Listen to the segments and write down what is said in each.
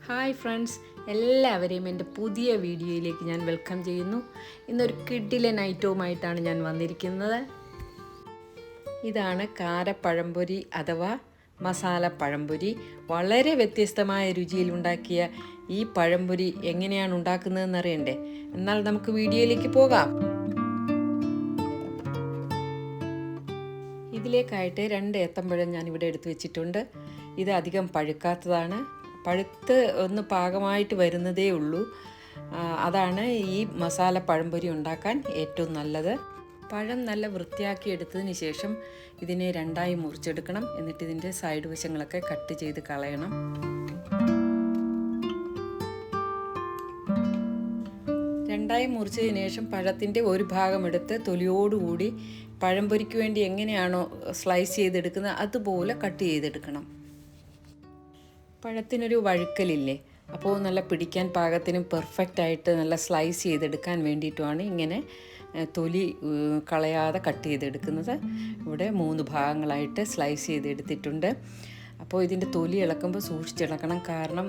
Hi friends, എല്ലാവരെയും എൻ്റെ പുതിയ വീഡിയോയിലേക്ക് ഞാൻ വെൽക്കം ചെയ്യുന്നു. ഇന്നൊരു കിഡിലൻ ഐറ്റവുമായിട്ടാണ് ഞാൻ വന്നിരിക്കുന്നത്. ഇതാണ് കാരപ്പഴംപൊരി അഥവാ മസാല പഴംപൊരി. വളരെ വ്യത്യസ്തമായ രുചിയിൽ ഉണ്ടാക്കിയ ഈ പഴംപൊരി എങ്ങനെയാണ് ഉണ്ടാക്കുന്നതെന്ന് അറിയണ്ടേ? എന്നാൽ നമുക്ക് വീഡിയോയിലേക്ക് പോകാം. ഇതിലേക്കായിട്ട് 2 ഏത്തമ്പഴം ഞാനിവിടെ എടുത്തു വെച്ചിട്ടുണ്ട്. ഇത് അധികം പഴുക്കാത്തതാണ്. പഴുത്ത് ഒന്ന് പാകമായിട്ട് വരുന്നതേ ഉള്ളൂ. അതാണ് ഈ മസാല പഴംപൊരി ഉണ്ടാക്കാൻ ഏറ്റവും നല്ലത്. പഴം നല്ല വൃത്തിയാക്കി എടുത്തതിന് ശേഷം ഇതിനെ 2ആയി മുറിച്ചെടുക്കണം. എന്നിട്ട് ഇതിൻ്റെ സൈഡ് വശങ്ങളൊക്കെ കട്ട് ചെയ്ത് കളയണം. രണ്ടായി മുറിച്ചതിന് ശേഷം പഴത്തിൻ്റെ ഒരു ഭാഗം എടുത്ത് തൊലിയോടുകൂടി പഴംപൊരിക്ക് വേണ്ടി എങ്ങനെയാണോ സ്ലൈസ് ചെയ്തെടുക്കുന്നത് അതുപോലെ കട്ട് ചെയ്തെടുക്കണം. പഴത്തിനൊരു വഴുക്കലില്ലേ, അപ്പോൾ നല്ല പിടിക്കാൻ പാകത്തിനും പെർഫെക്റ്റായിട്ട് നല്ല സ്ലൈസ് ചെയ്തെടുക്കാൻ വേണ്ടിയിട്ടുമാണ് ഇങ്ങനെ തൊലി കളയാതെ കട്ട് ചെയ്തെടുക്കുന്നത്. ഇവിടെ 3 ഭാഗങ്ങളായിട്ട് സ്ലൈസ് ചെയ്തെടുത്തിട്ടുണ്ട്. അപ്പോൾ ഇതിൻ്റെ തൊലി ഇളക്കുമ്പോൾ സൂക്ഷിച്ചിളക്കണം, കാരണം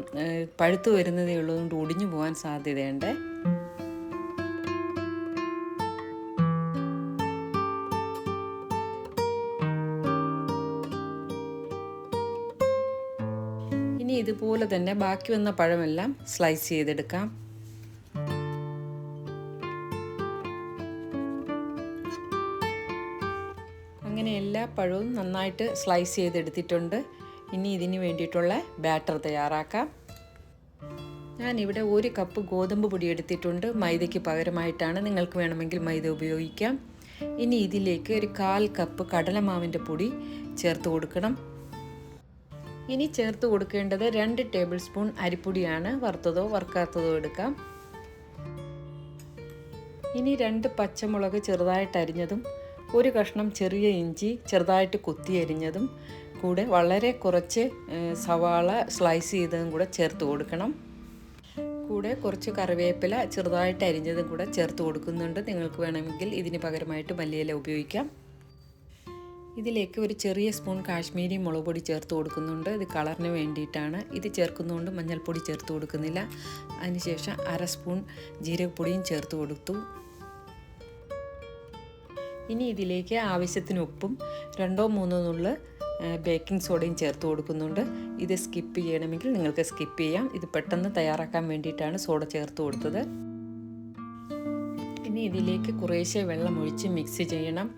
പഴുത്ത് വരുന്നതേ ഉള്ളതുകൊണ്ട് ഒടിഞ്ഞു പോകാൻ സാധ്യതയുണ്ട്. ഇനി ഇതുപോലെ തന്നെ ബാക്കി വന്ന പഴമെല്ലാം സ്ലൈസ് ചെയ്തെടുക്കാം. അങ്ങനെ എല്ലാ പഴവും നന്നായിട്ട് സ്ലൈസ് ചെയ്തെടുത്തിട്ടുണ്ട്. ഇനി ഇതിന് വേണ്ടിയിട്ടുള്ള ബാറ്റർ തയ്യാറാക്കാം. ഞാനിവിടെ 1 കപ്പ് ഗോതമ്പ് പൊടി എടുത്തിട്ടുണ്ട്. മൈദയ്ക്ക് പകരമായിട്ടാണ്, നിങ്ങൾക്ക് വേണമെങ്കിൽ മൈദ ഉപയോഗിക്കാം. ഇനി ഇതിലേക്ക് ഒരു 1/4 കപ്പ് കടലമാവിൻ്റെ പൊടി ചേർത്ത് കൊടുക്കണം. ഇനി ചേർത്ത് കൊടുക്കേണ്ടത് 2 ടേബിൾ സ്പൂൺ അരിപ്പൊടിയാണ്. വറുത്തതോ വറുക്കാത്തതോ എടുക്കാം. ഇനി 2 പച്ചമുളക് ചെറുതായിട്ട് അരിഞ്ഞതും 1 കഷ്ണം ചെറിയ ഇഞ്ചി ചെറുതായിട്ട് കൊത്തി അരിഞ്ഞതും കൂടെ വളരെ കുറച്ച് സവാള സ്ലൈസ് ചെയ്തതും കൂടെ ചേർത്ത് കൊടുക്കണം. കൂടെ കുറച്ച് കറിവേപ്പില ചെറുതായിട്ട് അരിഞ്ഞതും കൂടെ ചേർത്ത് കൊടുക്കുന്നുണ്ട്. നിങ്ങൾക്ക് വേണമെങ്കിൽ ഇതിന് പകരമായിട്ട് മല്ലിയില ഉപയോഗിക്കാം. ഇതിലേക്ക് ഒരു ചെറിയ സ്പൂൺ കാശ്മീരി മുളക് പൊടി ചേർത്ത് കൊടുക്കുന്നുണ്ട്. ഇത് കളറിന് വേണ്ടിയിട്ടാണ്. ഇത് ചേർക്കുന്നതുകൊണ്ട് മഞ്ഞൾപ്പൊടി ചേർത്ത് കൊടുക്കുന്നില്ല. അതിനുശേഷം 1/2 സ്പൂൺ ജീരകപ്പൊടിയും ചേർത്ത് കൊടുത്തു. ഇനി ഇതിലേക്ക് ആവശ്യത്തിന് ഉപ്പും 2-3 നുള്ള് ബേക്കിംഗ് സോഡയും ചേർത്ത് കൊടുക്കുന്നുണ്ട്. ഇത് സ്കിപ്പ് ചെയ്യണമെങ്കിൽ നിങ്ങൾക്ക് സ്കിപ്പ് ചെയ്യാം. ഇത് പെട്ടെന്ന് തയ്യാറാക്കാൻ വേണ്ടിയിട്ടാണ് സോഡ ചേർത്ത് കൊടുത്തത്. ഇനി ഇതിലേക്ക് കുറേശ്ശെ വെള്ളം ഒഴിച്ച് മിക്സ് ചെയ്യണം.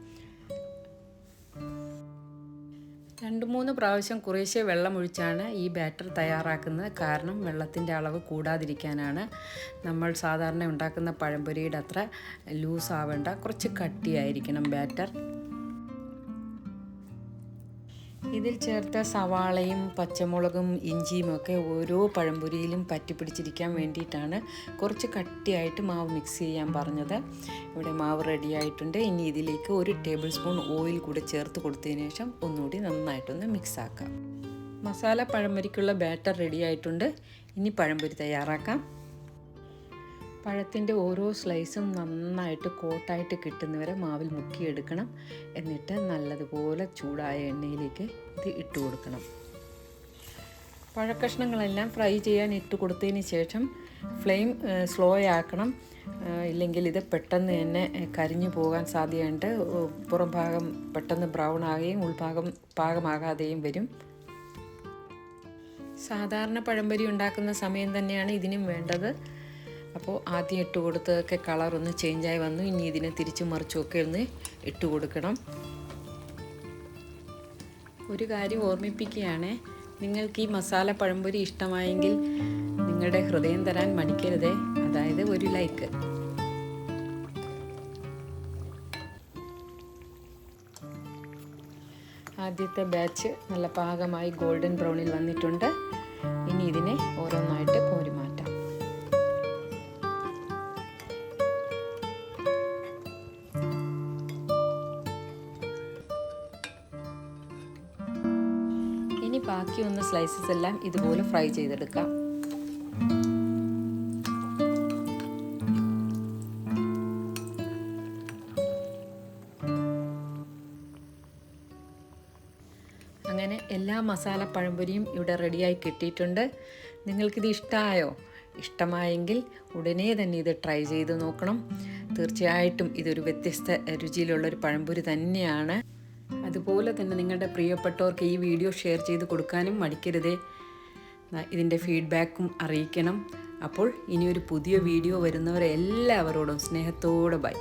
2-3 പ്രാവശ്യം കുറേശ്ശെ വെള്ളം ഒഴിച്ചാണ് ഈ ബാറ്റർ തയ്യാറാക്കുന്നത്. കാരണം വെള്ളത്തിൻ്റെ അളവ് കൂടാതിരിക്കാനാണ്. നമ്മൾ സാധാരണ ഉണ്ടാക്കുന്ന പഴംപൊരിയുടെ അത്ര ലൂസ് ആവേണ്ട, കുറച്ച് കട്ടിയായിരിക്കണം ബാറ്റർ. ഇതിൽ ചേർത്ത സവാളയും പച്ചമുളകും ഇഞ്ചിയും ഒക്കെ ഓരോ പഴംപൊരിയിലും പറ്റിപ്പിടിച്ചിരിക്കാൻ വേണ്ടിയിട്ടാണ് കുറച്ച് കട്ടിയായിട്ട് മാവ് മിക്സ് ചെയ്യാൻ പറഞ്ഞത്. ഇവിടെ മാവ് റെഡി ആയിട്ടുണ്ട്. ഇനി ഇതിലേക്ക് 1 ടേബിൾ സ്പൂൺ ഓയിൽ കൂടെ ചേർത്ത് കൊടുത്തതിന് ശേഷം ഒന്നുകൂടി നന്നായിട്ടൊന്ന് മിക്സ് ആക്കാം. മസാല പഴംപൊരിക്കുള്ള ബാറ്റർ റെഡി ആയിട്ടുണ്ട്. ഇനി പഴംപൊരി തയ്യാറാക്കാം. പഴത്തിൻ്റെ ഓരോ സ്ലൈസും നന്നായിട്ട് കോട്ടായിട്ട് കിട്ടുന്നവരെ മാവിൽ മുക്കിയെടുക്കണം. എന്നിട്ട് നല്ലതുപോലെ ചൂടായ എണ്ണയിലേക്ക് ഇത് ഇട്ട് കൊടുക്കണം. പഴക്കഷ്ണങ്ങളെല്ലാം ഫ്രൈ ചെയ്യാൻ ഇട്ട് കൊടുത്തതിന് ശേഷം ഫ്ലെയിം സ്ലോ ആക്കണം. ഇല്ലെങ്കിൽ ഇത് പെട്ടെന്ന് തന്നെ കരിഞ്ഞു പോകാൻ സാധ്യതയുണ്ട്. പുറം ഭാഗം പെട്ടെന്ന് ബ്രൗൺ ആകുകയും ഉൾഭാഗം പാകമാകാതെയും വരും. സാധാരണ പഴംപൊരി ഉണ്ടാക്കുന്ന സമയം തന്നെയാണ് ഇതിനും വേണ്ടത്. അപ്പോൾ ആദ്യം ഇട്ട് കൊടുത്തതൊക്കെ കളറൊന്ന് ചേഞ്ചായി വന്നു. ഇനി ഇതിനെ തിരിച്ചു മറിച്ചുമൊക്കെ ഒന്ന് ഇട്ട് കൊടുക്കണം. ഒരു കാര്യം ഓർമ്മിപ്പിക്കുകയാണ്, നിങ്ങൾക്ക് ഈ മസാല പഴംപൊരി ഇഷ്ടമായെങ്കിൽ നിങ്ങളുടെ ഹൃദയം തരാൻ മടിക്കരുതേ, അതായത് ഒരു ലൈക്ക്. ആദ്യത്തെ ബാച്ച് നല്ല പാകമായി ഗോൾഡൻ ബ്രൗണിൽ വന്നിട്ടുണ്ട്. ഇനി ഇതിനെ ഓരോന്നായിട്ട് കോരി മാറ്റാം. ഇനി ബാക്കി വന്ന സ്ലൈസസ് എല്ലാം ഇതുപോലെ ഫ്രൈ ചെയ്തെടുക്കാം. അങ്ങനെ എല്ലാ മസാല പഴംപൊരിയും ഇവിടെ റെഡിയായി കിട്ടിയിട്ടുണ്ട്. നിങ്ങൾക്കിത് ഇഷ്ടമായോ? ഇഷ്ടമായെങ്കിൽ ഉടനെ തന്നെ ഇത് ട്രൈ ചെയ്ത് നോക്കണം. തീർച്ചയായിട്ടും ഇതൊരു വ്യത്യസ്ത രുചിയിലുള്ളൊരു പഴംപൊരി തന്നെയാണ്. അതുപോലെ തന്നെ നിങ്ങളുടെ പ്രിയപ്പെട്ടവർക്ക് ഈ വീഡിയോ ഷെയർ ചെയ്ത് കൊടുക്കാനും മടിക്കരുതേ. ഇതിൻ്റെ ഫീഡ്ബാക്കും അറിയിക്കണം. അപ്പോൾ ഇനിയൊരു പുതിയ വീഡിയോ വരുന്നവരെ എല്ലാവരോടും സ്നേഹത്തോടെ ബൈ.